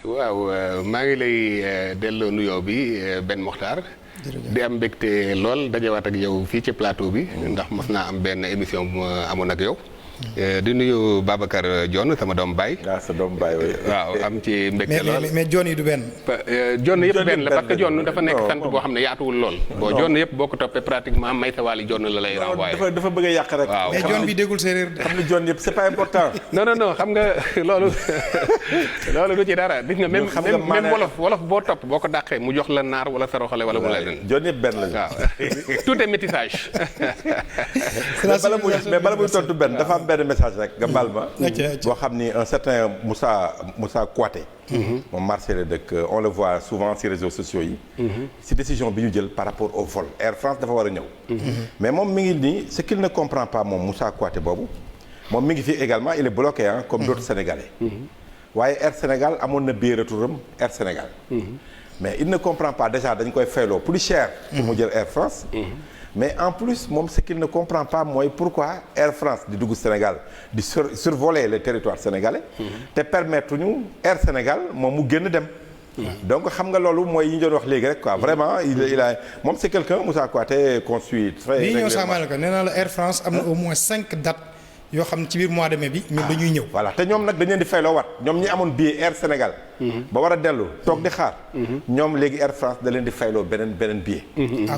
waaw maa ngi lay delloo nuyoo bi Ben Mokhtar. di am mbégte lool dajewaat ak yow fii ci plateau bi. ndax mos naa am benn émission bu ma amoon ak yow. di nuyu Babacar Dione sama doom baay. sa doom baay waaw am ci mbégte lool mais Dione yi du benn. Dione yëpp benn la parce que Dione dafa nekk sant boo xam ne yaatuwul lool. bon Dione yëpp boo ko toppee pratiquement Maysa Wali Dione la lay renvoyé. dafa bëgg a yàq rek. waaw mais Dione bi déggul séeréer. xam ne Dione yëpp c'est pas important. non xam nga loolu du ci dara. gis nga même wolof boo topp boo ko dàqee mu jox la naar wala saraxole wala mu la leen. Dione yëpp benn la. waaw tout est métissage. mais bala muy tontu benn dafa am benn message rek nga baal ma. boo xam ni un certain Moussa Kouaté. moom Marseille la dëkk on le voit souvent ci réseaux sociaux yi. ci décision bi ñu jël par rapport au vol Air France dafa war a ñëw. mais moom mi ngi nii ce qu'il ne comprend pas moom Moussa Kouaté boobu moom mi ngi fi également il est bloqué comme d'autres Sénégalais. waaye Air Sénégal amoon na billet retouram Air Sénégal. mais il ne comprend pas déjà dañ koy fayloo plus cher. pour mu jël Air France. mais en plus moom ce qu'il ne comprend pas mooy pourquoi Air France di dugg Sénégal di survoler le territoire sénégalais. te permettre ñu Air Sénégal moom mu génn dem. donc xam nga loolu mooy yi ñu doon wax léegi rek quoi vraiment il a moom c'est quelqu'un Moussa Kouaté qu'on suit très régulièrement. lii ñëw sàmmal ko nee naa la Air France am na au moins 5 dates yoo xam ne ci biir mois de mai bi. ñoom dañuy ñëw. voilà te ñoom nag dañu leen di fayloo wat ñoom ñi amoon billet Air Sénégal. ba war a dellu toog di xaar. ñoom léegi Air France da leen di fayloo beneen billet.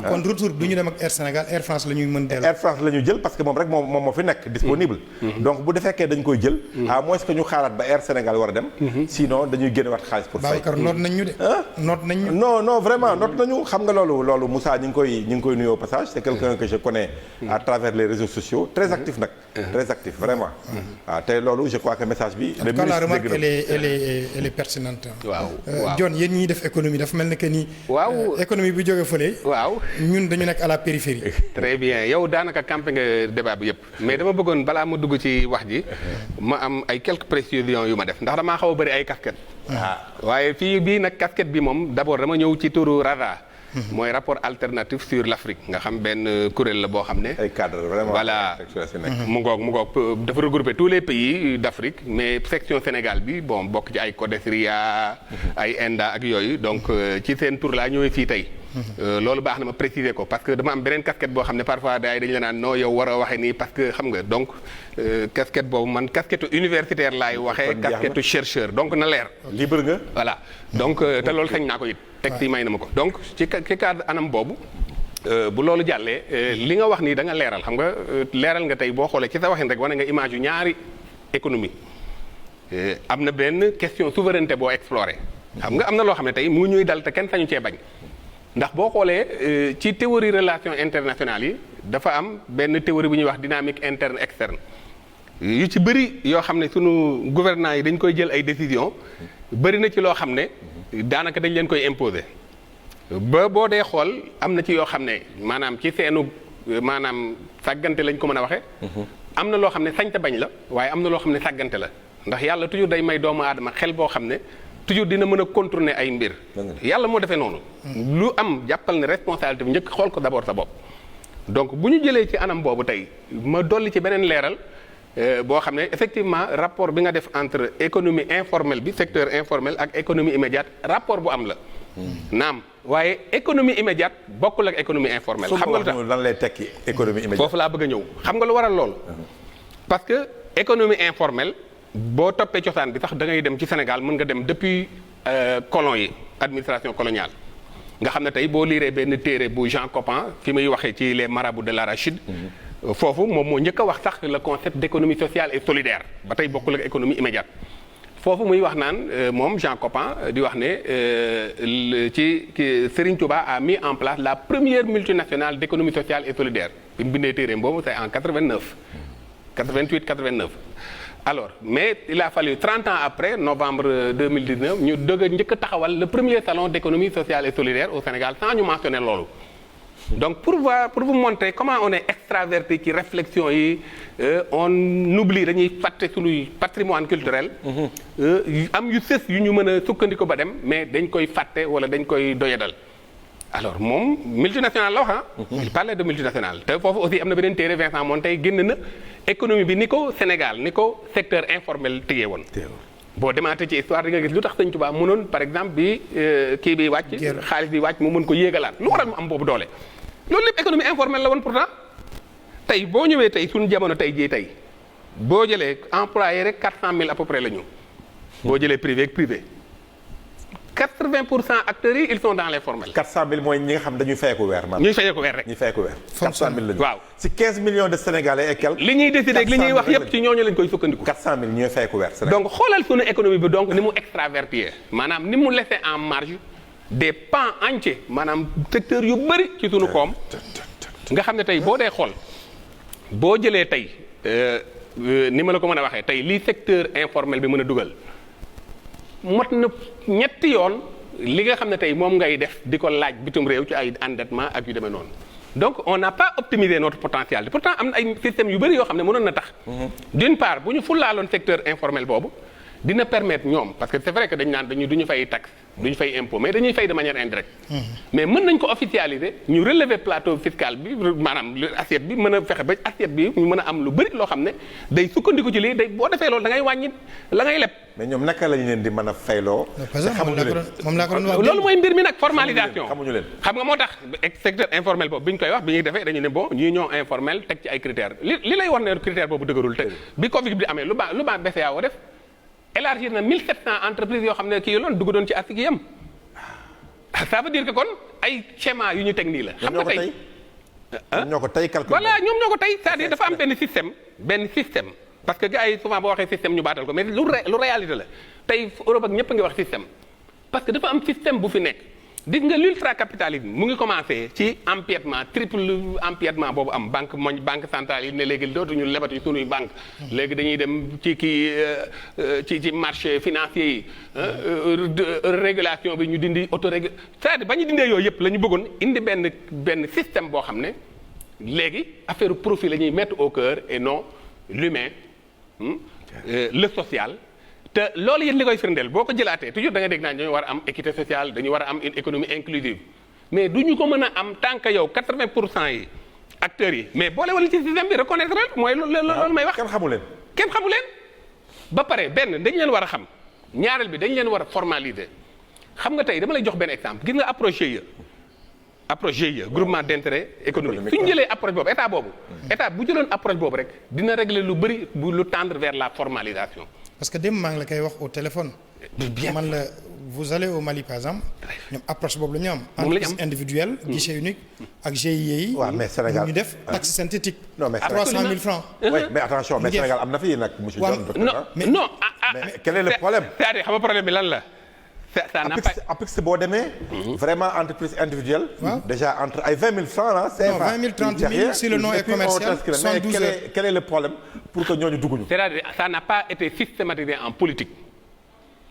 kon retour du ñu dem ak Air Sénégal Air France la ñuy mën dellu. Air France la ñu jël parce que moom rek moo fi nekk disponible. donc bu defekkee dañ koy jël. à moins que ñu xaaraat ba Air Sénégal war a dem. sinon dañuy génne wat xaalis pour fay. Babacar noot nañ ñu de. noot nañ ñu. non vraiment noot nañu xam nga loolu Moussa ñu ngi koy nuyoo au passage c'est quelqu'un que je connais à travers les réseaux sociaux très actif nag. très actif vraiment. waaw tey loolu je crois que message bi. en tout cas la remarque elle est pertinente. waaw Dione yéen ñiy def économie dafa mel ne que ni. waaw économie bu jógee fële. waaw ñun dañu nekk à la périphérie. très bien yow daanaka campé nga débat bi yëpp mais dama bëggoon balaa ma dugg ci wax ji ma am ay quelques précisions yu ma def ndax damaa xaw a bëri ay casquette. waaye fii bii nag casquette bi moom d'abord dama ñëw ci turu RADA. mooy rapport alternatif sur l'Afrique nga xam benn kuréel la boo xam ne. ay cadres vraiment. voilà mu ngoog dafa regrouper tous les pays d'Afrique mais section Sénégal bi bon bokk ci ay CODESRIA ay ENDA ak yooyu donc ci seen tour laa ñëwee fii tey. loolu baax na ma préciser ko parce que dama am beneen casquette boo xam ne parfois dañu la naan non yow war a waxee nii parce que xam nga donc casquette boobu man casquette universitaire laay waxee. casquette chercheur donc na leer. libre nga. voilà donc te loolu sañ naa ko it. texte yi may na ma ko donc ci cadre anam boobu bu loolu jàllee li nga wax nii da nga leeral xam nga leeral nga tey boo xoolee ci sa waxin rek wane nga image yu ñaari économie am na benn question souveraineté boo exploré xam nga am na loo xam ne tey mu ñuy dal te kenn sañu cee bañ ndax boo xoolee ci théorie relations internationales yi dafa am benn théorie bu ñuy wax dynamique interne externe yu ci bëri yoo xam ne sunu gouvernants yi dañ koy jël ay décisions bëri na ci loo xam ne daanaka dañ leen koy imposer ba boo dee xool am na ci yoo xam ne maanaam ci seenu maanaam sàggante lañ ko mën a waxee. am na loo xam ne sañte bañ la waaye am na loo xam ne sàggante la ndax yàlla toujours day may doomu aadama xel boo xam ne toujours dina mën a contourner ay mbir. yàlla moo defee noonu. lu am jàppal ne responsabilité bi njëkk xool ko d'abord sa bopp. donc bu ñu jëlee ci anam boobu tey ma dolli ci beneen leeral. boo xam ne effectivement rapport bi nga def entre économie informelle bi secteur informel ak économie immédiate rapport bu am la. naam waaye économie immédiate bokkul ak économie informelle. xam nga lu tax lan lay tekki économie immédiate. foofu laa bëgg a ñëw xam nga lu waral loolu. parce que économie informelle boo toppee cosaan bi sax da ngay dem ci Sénégal mën nga dem depuis colon yi administration coloniale. nga xam ne tey boo liiree benn téere bu Jean Copin fi muy waxee ci les marabouts de l'arachide. foofu moom moo njëkk a wax sax le concept d'économie sociale et solidaire ba tey bokkul ak économie immédiate foofu muy wax naan moom Jean Copin di wax ne ci Serigne Touba a mis en place la première multinationale d'économie sociale et solidaire bi mu bindee téereem boobu c'est en 89 88 89 alors mais il a fallu 30 ans après novembre 2019 ñu njëkk a taxawal le premier salon d'économie sociale et solidaire au Sénégal sans ñu mentionner loolu. donc pour vous montrer comment on est extraverti ci réflexion yi on oublie dañuy fàtte suñuy patrimoine culturel. am yu sës yu ñu mën a sukkandiku ba dem mais dañ koy fàtte wala dañ koy doyadal. alors moom multinationale la wax il parlait de multinationale te foofu aussi am na beneen téere Vincent Montey génn na économie bi ni ko Sénégal ni ko secteur informel téye woon. boo demaatee ci histoire di nga gis lu tax Sëñ Tuubaa mënoon par exemple bi kii bi wàcc xaalis bi wàcc mu mën ko yéegalaat lu waral mu am boobu doole loolu lépp économie informelle la woon pourtant tey boo ñëwee tey suñu jamono tey jii tey boo jëlee employé rek 400000 à peu près la ñu boo jëlee privé ak privé 80% acteurs yi ils sont dans les formels. 400000 mooy ñi nga xam dañuy fayeeku weer man. ñuy fayeeku weer rek. ñuy fayeeku weer. 400000 lañu. waaw si 15 millions de sénégalais et quelques. li ñuy décider ak li ñuy wax yépp ci ñooñu lañ koy sukkandiku. 400000 ñooy fayeku weer Sénégal. donc xoolal suñu économie bi donc ni mu extravertir maanaam ni mu laisser en marge des pans entiers maanaam secteurs yu bëri ci suñu koom. nga xam ne tey boo dee xool boo jëlee tey ni ma la ko mën a waxee tey lii secteur informel bi mën a dugal. mot na ñetti yoon li nga xam ne tey moom ngay def di ko laaj bitum réew ci ay endettement ak yu demee noonu donc on n'a pas optimisé notre potentiel pourtant am na ay systèmes yu bëri yoo xam ne mënoon na tax. d'une part bu ñu fullaaloon secteur informel boobu dina permettre ñoom parce que c'est vrai que dañ naan du ñu fay taxe du ñu fay impôt mais dañuy fay de manière indirecte. mais mën nañ ko officialiser ñu relever plateau fiscal bi maanaam assiette bi mën a fexe ba assiette bi ñu mën a am lu bëri loo xam ne day sukkandiku ci lii day boo defee loolu da ngay wàññi la ngay leb. mais ñoom naka lañu leen di mën a fayloo. xamuñu leen moom laa ko doon wax loolu mooy mbir mi nag formalisation xamuñu leen xam nga moo tax secteur informel boobu bi ñu koy wax bi ñuy defee dañu ne bon ñii ñoo informel teg ci ay critères li lay wax ne critère boobu dëgërul te bi Covid bi amee lu baax BCEAO def élargir na 1700 entreprises yoo xam ne kii yoloon dugg doon ci askan yam ça veut dire que kon ay schéma yu ñu teg nii la. xam nga tey ñoo ko tey calcul. voilà ñoom ñoo ko tey c'est-à-dire dafa am benn système parce que gars yi souvent boo waxee système ñu baatal ko mais lu réalité la tey Europe ak ñëpp a ngi wax système parce que dafa am système bu fi nekk gis nga l'ultracapitalisme mu ngi commencé ci empiètement triple empiètement boobu am banque centrale yi ne léegi dootuñu lebati suñuy banque léegi dañuy dem ci ci marché financier yi régulation bi ñu dindi c'est-à-dire ba ñu dindee yooyu yëpp la ñu bëggoon indi benn système boo xam ne léegi affaire profit la ñuy mettre au cœur et non l'humain le social te loolu yéen li koy firndeel boo ko jëlaatee toujours da nga dégg naa dañu war a am équité sociale dañu war a am une économie inclusive mais du ñu ko mën a am tant que yow 80% yi acteurs yi mais boole wala ci système bi reconnaître mooy loolu may wax. kenn xamu leen. ba pare benn dañu leen war a xam ñaareel bi dañu leen war a formaliser xam nga tey dama lay jox benn exemple gis nga approche GIE groupement d'intérêt économique su ñu jëlee approche boobu état bu jëloon approche boobu rek dina régler lu bëri lu tendre vers la formalisation. parce que démb maa ngi la koy wax au téléphone. man la vous allez au Mali par exemple. ñoom approche boobu la ñu am. entreprise individuelle. guichet unique ak GIE yi. waaw mais Sénégal ñu def taxe synthétique. non mais 300 000 francs. oui mais attention mais Sénégal am na fi nag monsieur John. mais quel est le problème. c'est-à-dire xam nga problème bi lan la. ça n'a pas APIX boo demee. vraiment entreprise individuelle. déjà entre ay 20 000 francs là. c'est 20 000 30 000 si le nom est commercial. 72 heures. quel est le problème pour que ñooñu dugguñu. c'est-à-dire ça n'a pas été systématisé en politique.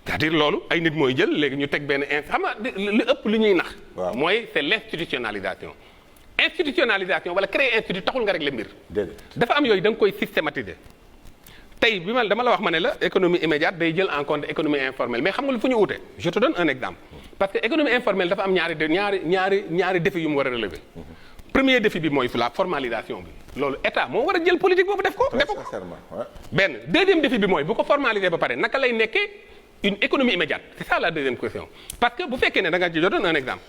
c'est-à-dire loolu ay nit mooy jël léegi ñu teg benn xam nga li ëpp li ñuy nax. mooy c'est l'institutionnalisation. institutionnalisation wala créer institut taxul nga régler mbir. dafa am yooyu da nga koy systématiser. tey bi dama la wax ma ne la économie immédiate day jël en compte économie informelle mais xam nga lu fu ñu wute je te donne un exemple parce que économie informelle dafa am ñaari défi yu mu war a relever. premier défi bi mooy la formalisation bi loolu état moo war a jël politique boobu def ko. benn deuxième défi bi mooy bu ko formaliser ba pare naka lay nekkee une économie immédiate c'est ça la deuxième question parce que bu fekkee ne da nga je donne un exemple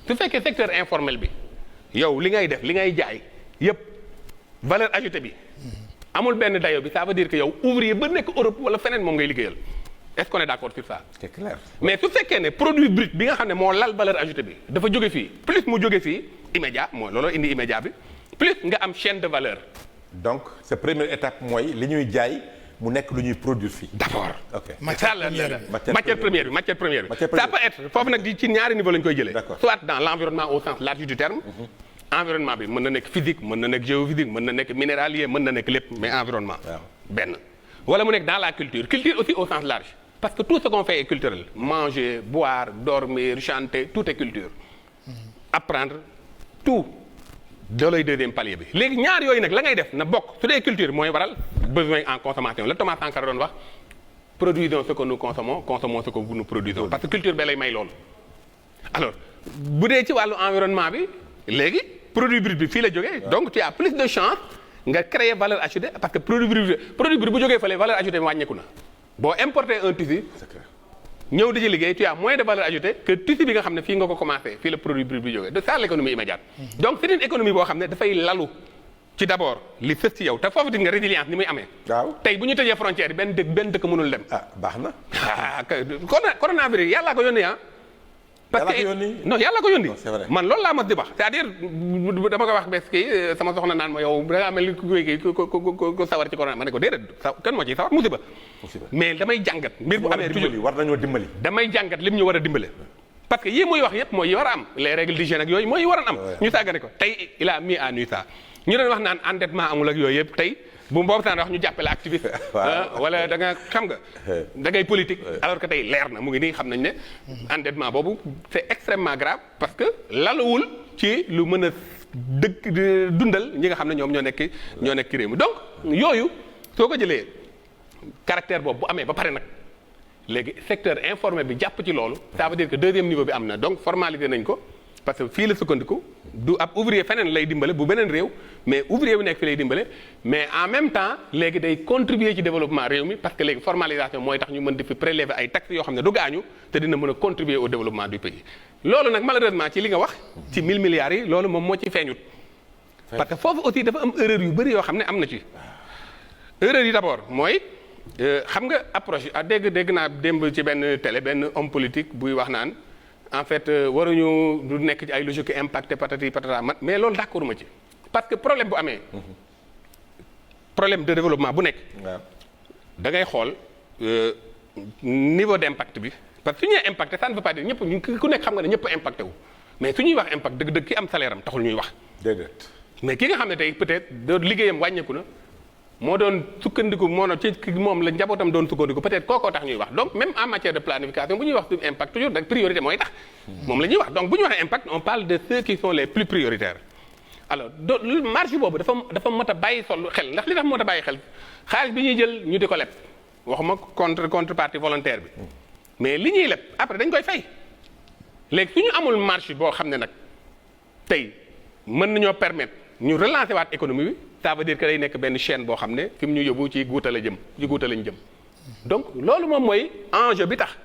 su fekkee secteur informel bi yow li ngay def li ngay jaay yépp valeur ajoutée bi. amul benn dayo bi ça veut dire que yow ouvrier ba nekk Europe wala feneen moom ngay liggéeyal est-ce qu'on est d'accord sur ça. c'est clair. mais su fekkee ne produit brut bi nga xam ne moo lal valeur ajoutée bi dafa jóge fii plus mu jóge fii immédiat mooy looloo indi immédiat bi plus nga am chaîne de valeur. donc sa première étape mooy li ñuy jaay mu nekk lu ñuy produire fii. d'abord. ok matière première bi. ça peut être foofu nag ci ñaari niveau la ñu koy jëlee. soit dans l'environnement au sens large du terme. environnement bi mën na nekk physique mën na nekk géophysique mën na nekk minéralier mën na nekk lépp mais environnement. benn wala mu nekk dans la culture aussi au sens large parce que tout ce qu'on fait est culturel manger boire dormir chanter tout est culture. apprendre tout loolooy deuxième palier bi léegi ñaar yooyu nag la ngay def na bokk su dee culture mooy waral besoin en consommation la Thomas Sankara doon wax produisons ce que nous consommons ce que nous produisons parce que culture ba lay may loolu. alors bu dee ci wàllu environnement bi léegi. produit brut bi fii la jógee donc tu as plus de chance nga créer valeur ajoutée parce que produit brut bu jógee fële valeur ajoutée bi wàññeeku na boo importer un tissu ñëw di ci liggéey tu as moins de valeur ajoutée que tissu bi nga xam ne fii nga ko commencé fii la produit bi jógee de ça l'économie immédiate. donc c'est une économie boo xam ne dafay lalu ci d'abord li fës ci yow te foofu di nga résilience ni muy amee. waaw tey bu ñu tëjee frontière yi benn dëkk mënul dem. baax na. coronavirus yàllaa ko yónni parce que non yàlla ko yónni man loolu laa mas di wax c'est-à-dire dama ko wax bés kii sama soxna naan ma yow da ngaa mel ni ku sawar ci corona ma ne ko déedéet kenn moo ciy sawar musiba mais damay jàngat mbir bu amee toujours war nañoo dimbali damay jàngat lim ñu war a dimbale parce que yii muy wax yëpp mooy yi war a am les règles d'hygiène ak yooyu mooy yi war a am ñu sàggane ko tey il a mis à nu ça ñu doon wax naan endettement amul ak yooyu yëpp tey bu boobu taan wax ñu jàppe la activiste wala da nga xam nga da ngay politique alors que tey leer na mu ngi nii xam nañ ne endettement boobu c'est extrêmement grave parce que lalawul ci lu mën a dundal ñi nga xam ne ñoom ñoo nekk ci réew mi donc yooyu soo ko jëlee caractère boobu bu amee ba pare nag léegi secteur informel bi jàpp ci loolu ça veut dire que deuxième niveau bi am na donc formalisé nañ ko parce que fii la sukkandiku du ab ouvrier feneen lay dimbale bu beneen réew mais ouvrier bu nekk fi lay dimbale mais en même temps léegi day contribuer ci développement réew mi parce que léegi formalisation mooy tax ñu mën di fi prélever ay taxes yoo xam ne du gaañu te dina mën a contribuer au développement du pays. loolu nag malheureusement ci li nga wax ci 1000 milliards yi loolu moom moo ci feeñut parce que foofu aussi dafa am erreur yu bëri yoo xam ne am na ci erreur yi d'abord mooy xam nga approche dégg naa démb ci benn télé benn homme politique buy wax naan. en fait waruñu du nekk ci ay logique impacté patati patata mais loolu d'accord ma ci parce que problème bu amee problème de développement bu nekk da ngay xool niveau d'impact bi parce que su ñuy impacté ça ne veut pas dire ñëpp ku nekk xam nga ne ñëpp impacté wu mais su ñuy wax impact dëgg-dëgg ki am salaire am taxul ñuy wax déedéet mais ki nga xam ne tey peut-être liggéeyam wàññeeku na moo doon sukkandiku ci moom la njabootam doon sukkandiku peut-être kookoo tax ñuy wax donc même en matière de planification bu ñuy wax sur impact toujours da priorité mooy tax moom la ñuy wax donc bu ñu waxee impact on parle de ceux qui sont les plus prioritaires alors marge boobu dafa mot a bàyyi xel ndax li tax mot a bàyyi xel xaalis bi ñuy jël ñu di ko leb waxuma contrepartie volontaire bi mais li ñuy leb après dañ koy fay léegi su ñu amul marge boo xam ne nag tey mën nañoo permettre ñu relancer waat économie bi ça veut dire que day nekk benn chaîne boo xam ne fi mu ñu yóbbu ci guuta lañ jëm donc loolu moom mooy enjeu bi tax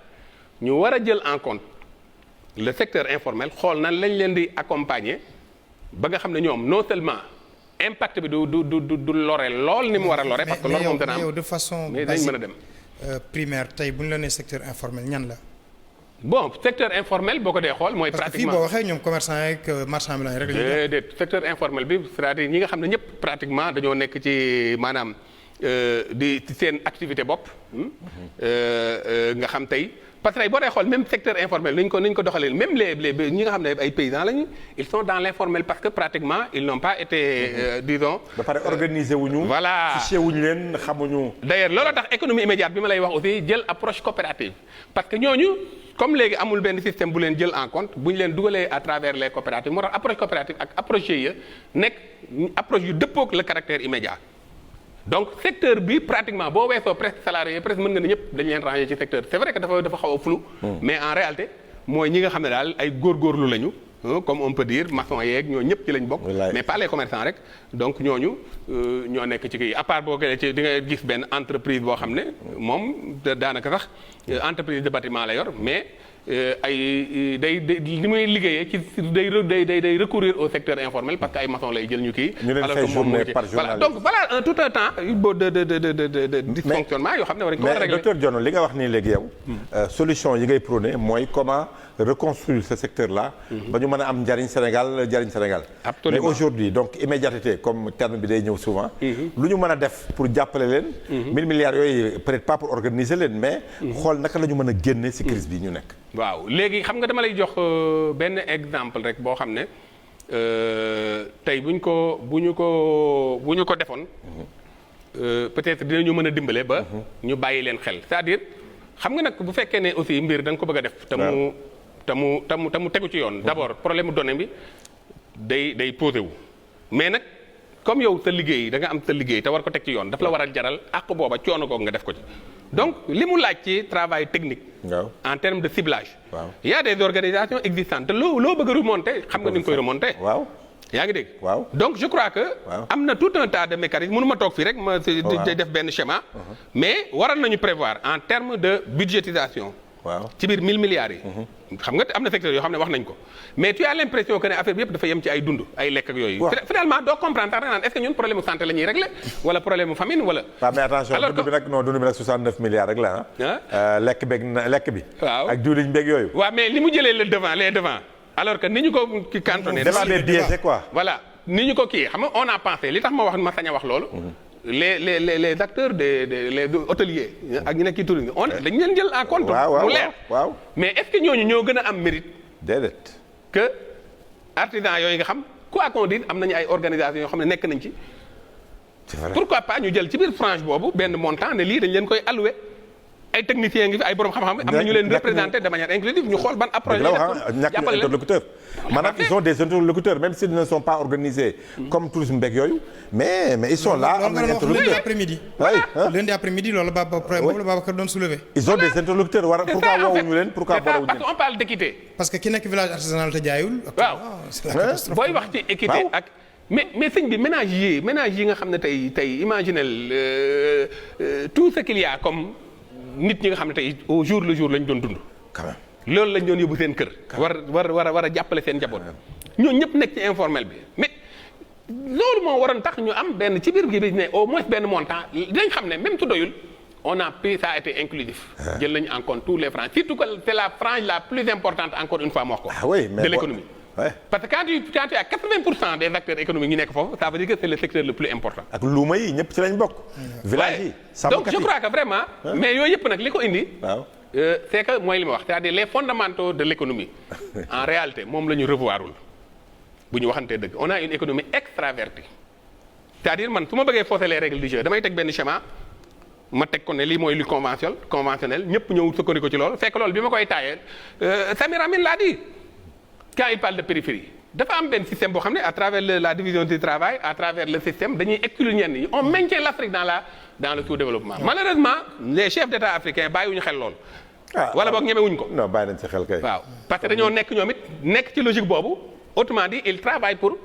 ñu war a jël en compte le secteur informel xool nan lañ leen di accompagner ba nga xam ne ñoom non seulement impact bi du lore lool ni mu war a lore parce que loolu moom dana am de façon mais dañ mën a dem primaire tey bu ñu la nee secteur informel ñan la bon secteur informel boo ko dee xool mooy pratiquement parce que fii boo waxee ñoom commerçant yeeg marchand ambulant rek déedéet secteur informel bi c'est-à-dire ñi nga xam ne ñëpp pratiquement dañoo nekk ci maanaam di seen activité bopp nga xam tey parce que tey boo dee xool même secteur informel nañ ko doxalee même les ñi nga xam ne ay paysans lañu ils sont dans l'informel parce que pratiquement ils n'ont pas été disons. ba pare organiser wuñu. voilà fiché wuñu leen xamuñu. d'ailleurs looloo tax économie immédiate bi ma lay wax aussi jël approche coopérative parce que ñooñu comme léegi amul benn système bu leen jël en compte bu ñu leen dugalee à travers les coopératives moo tax approche coopérative ak approche GIE nekk approche yu dëppoo ak le caractère immédiat. donc secteur bi pratiquement boo weesoo presque salarié presque mën nga ne ñëpp dañu leen ranger ci secteur c'est vrai que dafa xaw a flou mais en réalité mooy ñi nga xam ne daal ay góorgóorlu lañu comme on peut dire maçon yeeg ñoo ñëpp ci lañ bokk mais pas les commerçants rek donc ñooñu ñoo nekk ci kii à part boo ko ci di nga gis benn entreprise boo xam ne moom daanaka sax entreprise de bâtiment la yor mais ay day li muy liggéeyee ci day recourir au secteur informel parce que ay maçon lay jël ñu kii. alors que moom moo ci voilà donc voilà tout un temps de dysfonctionnement yoo xam ne war nañu ko war a régler. mais docteur Dione li nga wax nii léegi yow. solution yi ngay prôné mooy comment reconstruire ce secteur là. ba ñu mën a am njariñ Sénégal. absolument mais aujourd'hui donc immédiateté comme terme bi day ñëw souvent. lu ñu mën a def pour jàppale leen. 1000 milliards yooyu peut-être pas pour organiser leen mais. xool naka la ñu mën a génne ci crise bi ñu nekk. waaw léegi xam nga dama lay jox benn exemple rek boo xam ne tey bu ñu ko defoon peut-être dinañu mën a dimbale ba ñu bàyyi leen xel c'est-à-dire xam nga nag bu fekkee ne aussi mbir da nga ko bëgg a def te mu tegu ci yoon d'abord problème mu données bi day posé wu mais nag comme yow sa liggéey da nga am sa liggéey te war ko teg ci yoon daf la war a jaral àq booba coono googu nga def ko ci donc li mu laaj ci travail technique en termes de ciblage il y a des organisations existantes te loo bëgg a remonter xam nga ni nga koy remonter yaa ngi dégg. waaw donc je crois que. am na tout un tas de mécanismes mënu ma toog fii rek ma. def benn schéma. mais waral nañu prévoir en termes de budgétisation. waaw ci biir 1000 milliards yi. xam nga am na secteur yoo xam ne wax nañ ko mais tu as l'impression que ne affaire bi yëpp dafa yem ci ay dund ay lekk ak yooyu. finalement doo comprendre tax naan est-ce que ñun problème mu santé la ñuy régler wala problème mu famine wala. waaw mais attention dund bi nag non dund bi nag 69 milliards rek la lekk bi. waaw ak diwlin beeg yooyu. waaw mais li mu jëlee les devants alors que ni ñu ko ki cantonné. devant des biais quoi. voilà ni ñu ko kii xam nga on a pensé li tax ma sañ a wax loolu. les acteurs les hôteliers ak ñu nekk ci tourisme dañu leen jël en compte. mu leer waaw mais est-ce que ñooñu ñoo gën a am mérite. déedéet. que artisans yooyu nga xam quoi qu'on dise am nañu ay organisations yoo xam ne nekk nañ ci. c'est vrai pourquoi pas ñu jël ci biir frange boobu benn montant ne lii dañ leen koy alloué. ay techniciens ngi fi ay borom xam-xam am na ñu leen représenté de manière inclusive ñu xool ban approche ñàkk interlocuteur maanaam ils ont des interlocuteurs même s'ils ne sont pas organisés comme tourisme beeg yooyu mais ils sont là am nañ interlocuteur lundi après-midi lundi après-midi loolu Babacar doon soulever ils ont des interlocuteurs pourquoi woowuñu leen pourquoi boolewuñu parce qu'on parle d'équité parce que ki nekk village artisanal te jaayul booy wax ci équité ak mais sëñ bi ménage yi nga xam ne tey imaginez tout ce qu'il y a comme nit ñi nga xam ne tey au jour le jour lañ doon dund. quand même loolu lañ doon yóbbu seen kër. war a jàppale seen njaboot. ñooñu ñëpp nekk ci informel bi mais loolu moo waroon tax ñu am benn ci biir gi bi ne au moins benn montant dinañ xam ne même su doyul on a pris ça a été inclusif. jël nañu en compte tous les franges surtout que c'est la frange la plus importante encore une fois moo ko. de l'économie. Ouais. Parce que quand tu as 80% des acteurs économiques ñu nekk foofu ça veut dire que c'est le secteur le plus important. ak luuma yi ñëpp ci lañ bokk. village yi donc je crois que vraiment. mais yooyu yëpp nag li ko indi. waaw c'est que mooy li ma wax c'est-à-dire les fondamentaux de l'économie en réalité moom la ñu revoirul bu ñu waxantee dëgg on a une économie extravertie c'est-à-dire man su ma bëggee fausser les règles du jeu damay teg benn schéma ma teg ko ne lii mooy lu conventionnel ñëpp ñëw sukkandiku ci loolu fekk loolu bi ma koy taayee Samir Amin l'a dit. Quand il parle de périphérie dafa am benn système boo xam ne à travers la division du travail à travers le système dañuy exclure ñenn ñi on maintient l'Afrique dans le sous-développement. Malheureusement les chefs d'État africains bàyyiwuñu xel loolu. wala boog ñemewuñ ko. non bàyyi nañ ci xel kay. waaw parce que dañoo nekk ñoom it nekk ci logique boobu autrement dit ils travaillent pour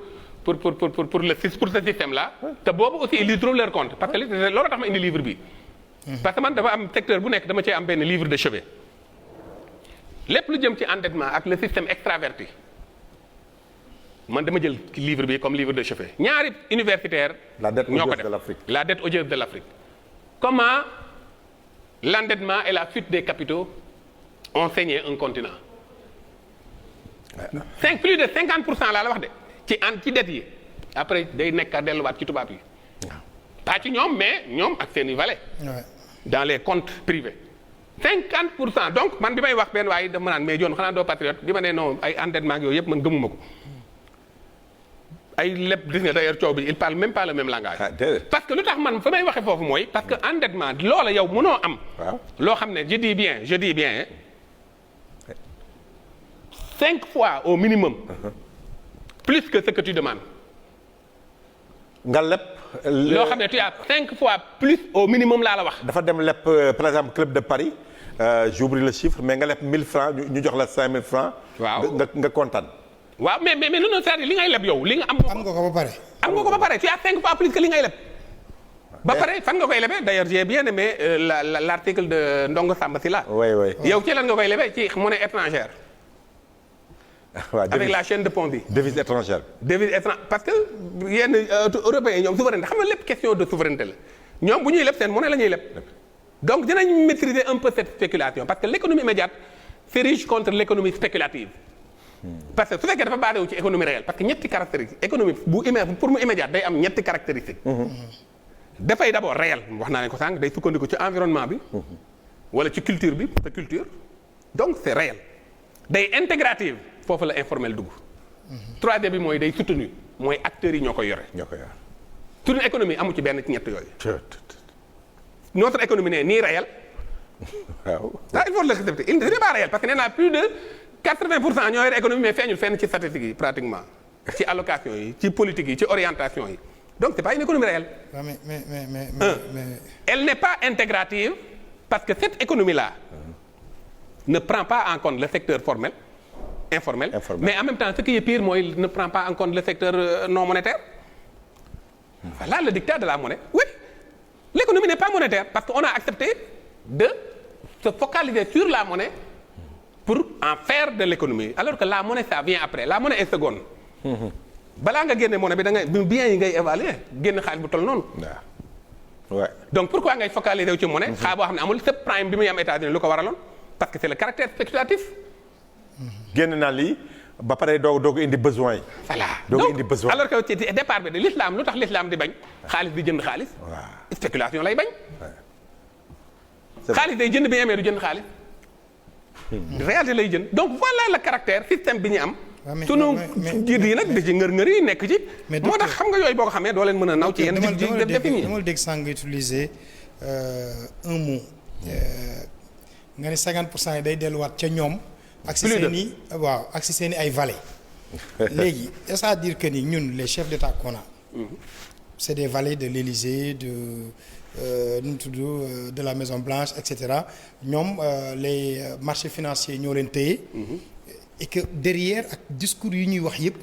ce système là. te boobu aussi ils y trouvent leur compte parce que loolu tax ma indi livre bi. parce que man dafa am secteur bu nekk dama cee am benn livre de chevet. lépp lu jëm ci endettement ak le système extraverti man dama jël livre bi comme livre de chevet ñaari universitaire ñoo ko def la dette odieuse de l'Afrique comment l'endettement et la fuite des capitaux ont saigné un continent plus de 50% laa la wax de ci dette yi après day nekk a delluwaat ci tubaab yi pas ci ñoom mais ñoom ak seeni valet dans les comptes privés 50% donc man bi may wax benn waaye dama naan mais John xanaa doo patriote bi ma ne non ay endettement ak yooyu yëpp man gëmuma ko ay lépp gis nga d'ailleurs coow bi il parle même pas le même langage. parce que lu tax man fa may waxee foofu mooy parce que endettement loola yow mënoo am. loo xam ne je dis bien 5 fois au minimum. plus que ce que tu demandes. nga leb. loo xam ne tu as 5 fois plus au minimum laa la wax. dafa dem leb par exemple Club de Paris j'oublie le chiffre mais nga leb 1000 francs ñu jox la 5000 francs. waaw nga kontaan. waaw mais non c'est-à-dire li ngay leb yow li nga am. am nga ko ba pare. am nga ko ba pare tu as 5 fois plus que li ngay leb. ba pare fan nga koy lebee d'ailleurs j'ai bien aimé l'article de Ndongo Samba Sylla. oui. yow ci lan nga koy lebee ci monnaie étrangère. avec la chaîne de Ponzi. devise étrangère. parce que yenn européens ñoom souveraineté xam nga lépp question de souveraineté la ñoom bu ñuy leb seen monnaie la ñuy leb. donc dinañ maîtriser un peu cette spéculation parce que l'économie immédiate c'est riche contre l'économie spéculative. parce que su fekkee dafa basé wu ci économie réelle parce que ñetti caractéristiques économie pour mu immédiat day am ñetti caractéristiques. dafay d'abord réel wax naa ne ko sànq day sukkandiku ci environnement bi. wala ci culture bi sa culture. donc c'est réel. day intégrative foofu la informel dugg. troisième bi mooy day soutenu mooy acteurs yi ñoo koy yore. suñu économie amu ci benn ci ñett yooyu. notre économie n'est ni réelle. waaw ça il faut le accepter il n'est pas réel parce que nee naa plus de 80% ñoo yore économie mais feeñul fenn ci statistiques yi pratiquement ci allocation yi ci politique yi ci orientation yi donc c'est pas une économie réelle. mais elle n'est pas intégrative parce que cette économie là ne prend pas en compte le secteur formel informel. Mais en même temps ce qui est pire mooy ne prend pas en compte le secteur non monétaire. Voilà le dictat de la monnaie. Oui, l'économie n'est pas monétaire parce qu'on a accepté de se focaliser sur la monnaie pour en faire de l'économie alors que la monnaie ça vient après la monnaie est seconde. balaa nga génne monnaie bi da ngay bien yi ngay évaluer génn xaalis bu toll noonu. waaw. donc pourquoi ngay focaliser wu ci monnaie. xaalis boo xam ne amul subprime bi muy am États-Unis lu ko waraloon parce que c'est le caractère spéculatif. génn naa lii ba pare doog indi besoin yi. voilà doog indi besoin alors que ci départ bi de l'islam lu tax l'islam di bañ xaalis di jënd xaalis. waaw spéculation lay bañ. xaalis day jënd bi ñu amee du jënd xaalis. réalité lay jënd donc voilà le caractère système bi ñu am. sunu jiit yi nag di ci ngër-ngër yi nekk ci. moo tax xam nga yooyu boo ko xamee doo leen mën a naw ci yenn défini. dama la dégg sànq nga utiliser un mot nga ne 50% yi day delluwaat ca ñoom. ak si seen i waaw ak si seen i ay valets. léegi c'est-à-dire que ni ñun les chefs d'État qu'on a. c'est des valets de l'Élysée nu mu tudd de la Maison Blanche et cetera ñoom les marchés financiers ñoo leen téye. et que derrière ak discours yi ñuy wax yëpp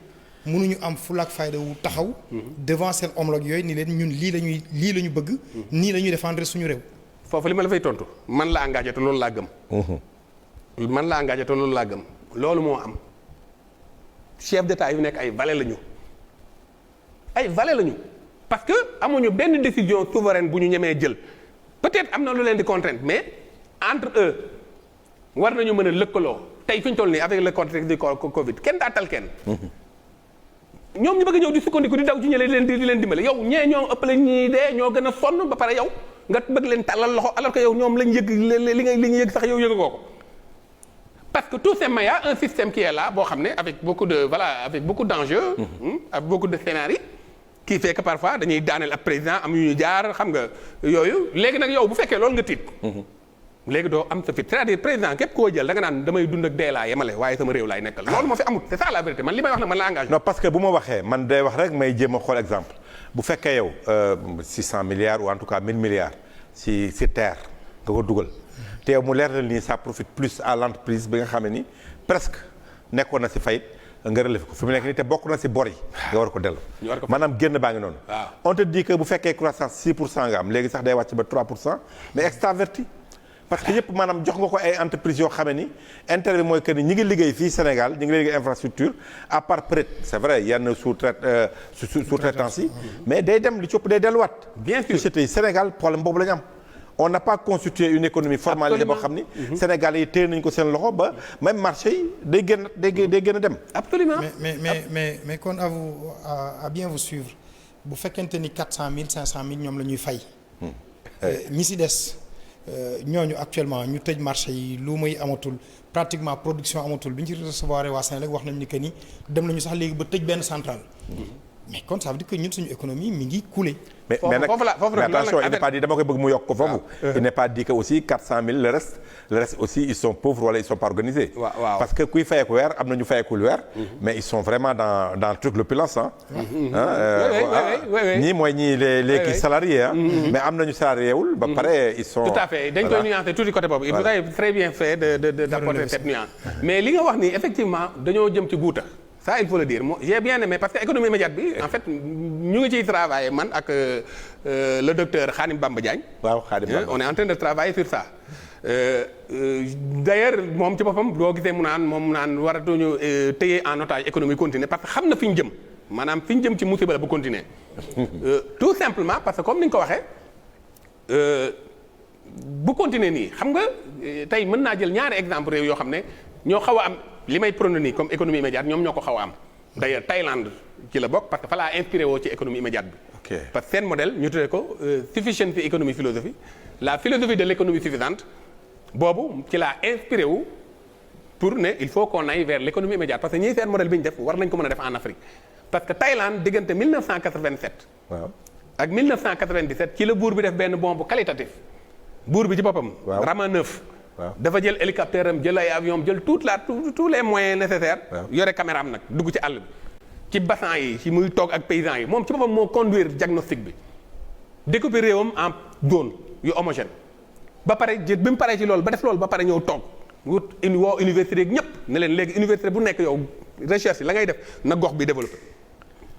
mënuñu am fulaak fayda wu taxaw. devant seen homologue yooyu ni leen ñun lii la ñu bëgg. nii la ñuy défendre suñu réew. foofu li ma la fay tontu man la engagé te loolu laa gëm. man la engagé te loolu laa gëm loolu moo am chef d'État yu nekk ay valets lañu ay valets lañu parce que amuñu benn décision souveraine bu ñu ñemee jël peut-être am na lu leen di contraindre mais entre eux war nañu mën a lëkkaloo. tey fi ñu toll nii avec le contexte du Covid kenn daatal kenn. ñoom ñu bëgg ñëw di sukkandiku di daw ci ñële di leen dimbale yow ñee ñoo ëppale ñii dee ñoo gën a sonn ba pare yow nga bëgg leen tàllal loxo alors que yow ñoom lañ yëg li ñu yëg sax yow yëgagoo ko. parce que tout simplement y a un système qui est là boo xam ne avec beaucoup d'enjeux. avec beaucoup de scénarios. qui fait que parfois dañuy daaneel ab président am yu ñu jaar xam nga yooyu léegi nag yow bu fekkee loolu nga tiit. léegi doo am sa fit c'est-à-dire président képp koo jël da nga naan damay dund ak dee laa yemale waaye sama réew laay nekkal. loolu moo fi amut c'est ça la vérité man li may wax nag man la engagé. non parce que bu ma waxee man day wax rek may jéem a xool exemple bu fekkee yow 600 milliards ou en tout cas 1000 milliards si terre nga ko dugal te yow mu leer na nii ça profite plus à l'entreprise bi nga xam ne ni presque nekkoon na si fayit nga relevé ko fi mu nekk nii te bokk na si bor yi. nga war ko dellu. maanaam génn baa ngi noonu. on te dit que bu fekkee croissance 6% nga am léegi sax day wàcc ba 3% mais extraverti. parce que yëpp maanaam jox nga ko ay entreprises yoo xam ne ni intérêt bi mooy que ni ñi ngi liggéey fii Sénégal ñi ngi liggéey infrastructure à part peut-être c'est vrai yenn sous-traitance yi mais day dem li ci ëpp day delluwaat. bien sûr sociétés yi Sénégal problème boobu la ñu am. on n'a pas constitué une économie formalisée boo xam ni. Sénégalais yi téye nañu ko seen loxo ba même marché yi day gën a dem. absolument mais kon à bien vous suivre bu fekkente ni 400000 500000 ñoom la ñuy fay. ñi si des. ñooñu actuellement ñu tëj marché yi lu muy amatul pratiquement production amatul bi ñu ci recevoir waa Sénégal wax nañu ni que ni dem nañu sax léegi ba tëj benn centrale. mais kon ça veut dire que ñun suñu économie mi ngi couler. mais nag mais attention il n'est pas dit dama koy bëgg mu yokk ko foofu. il n'est pas dit que aussi 400000 le reste aussi ils sont pauvres wala ils sont pas organisés. parce que kuy fayeeku weer am na ñu fayekul weer. mais ils sont vraiment dans le truc l'opulence ñii mooy ñii les kii salariés mais am nañu salarié wul ba pare ils sont. tout à fait dañ koy nuancer tuuti côté boobu. vous avez très bien fait d'apporter cette nuance. mais li nga wax nii effectivement dañoo jëm ci guuta. ça il faut le dire moi j'ai bien aimé parce que économie immédiate bi en fait ñu ngi ciy travailler man ak le docteur Khadim Bamba Diagne. waaw Khadim Bamba on est en train de travailler sur ça. d'ailleurs moom ci boppam boo gisee mu naan waratuñu téye en otage économie continue parce que xam na fi ñu jëm maanaam fi ñu jëm ci musiba la bu continuer. tout simplement parce que comme ni nga ko waxee bu continuer nii xam nga tey mën naa jël ñaari exemple réew yoo xam ne ñoo xaw a am. li may prôné nii comme économie immédiate ñoom ñoo ko xaw a am d'ailleurs Thaïlande ci la bokk parce que fa laa inspiré woo ci économie immédiate bi. parce que seen modèle ñu tuddee ko sufficiency economy philosophie la philosophie de l'économie suffisante boobu ci laa inspiré wu pour ne il faut qu'on aille vers l'économie immédiate parce que ñii seen modèle bi ñu def war nañ ko mën a def en Afrique parce que Thaïlande diggante 1987. waaw ak 1997 ci la buur bi def benn bond bu qualitatif buur bi ci boppam. waaw Rama 9. waaw dafa jël hélicoptère am jël ay avion jël tous les moyens nécessaires. yore caméra am nag dugg ci àll bi. ci bassin yi ci muy toog ak paysans yi moom ci boppam moo conduire diagnostic bi découper réewam en zone yu homogène ba pare bi mu paree ci loolu ba def loolu ba pare ñëw toog wut woo université ak ñëpp ne leen léegi université bu nekk yow recherche la ngay def na gox bi développé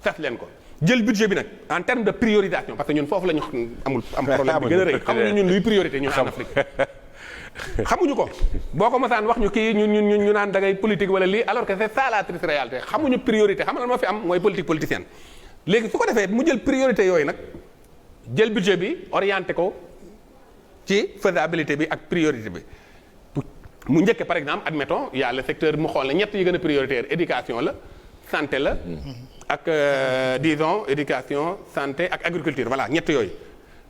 sas leen ko jël budget bi nag en terme de priorisation parce que ñun foofu la ñu am problème bi gën a rëy xamuñu ñun luy priorité ñun en Afrique xamuñu ko boo ko mosaan wax ñu kii ñu naan da ngay politique wala lii alors que c'est ça la triste réalité xamuñu priorité xam nga lan moo fi am mooy politique politicienne léegi su ko defee mu jël priorité yooyu nag jël budget bi orienté ko ci faisabilité bi ak priorité bi mu njëkke par exemple admettons il y a le secteur mu xool ne ñett yi gën a prioritaire éducation la santé la ak disons éducation santé ak agriculture voilà ñett yooyu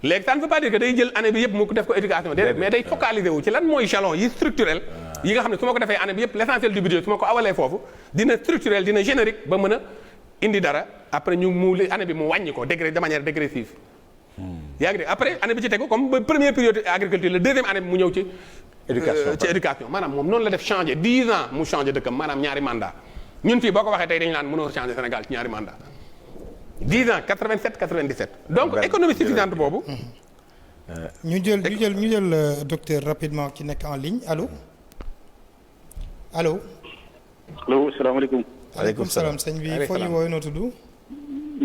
léegi ça ne veut pas dire que day jël année bi yëpp mu def ko éducation déedéet mais day focaliser wu ci lan mooy jalon yi structurel yi nga xam ne su ma ko defee année bi yëpp l'essentiel du budget su ma ko awalee foofu dina structurel dina générique ba mën a indi dara après ñu mu année bi mu wàññi ko de manière dégressive yaa ngi dégg après année bi ci tegu comme première priorité agriculture la deuxième année bi mu ñëw ci éducation maanaam moom noonu la def changer 10 ans mu changer dëkkam maanaam ñaari mandat ñun fii boo ko waxee tey dañu naan mënoo changer Sénégal ci ñaari mandat 10 ans 87 97 donc économie suffisante boobu ñu jël docteur rapidement ki nekk en ligne allo salaamaaleykum. waaleykum salaam sëñ bi foo ñu woowee noo tudd. ñu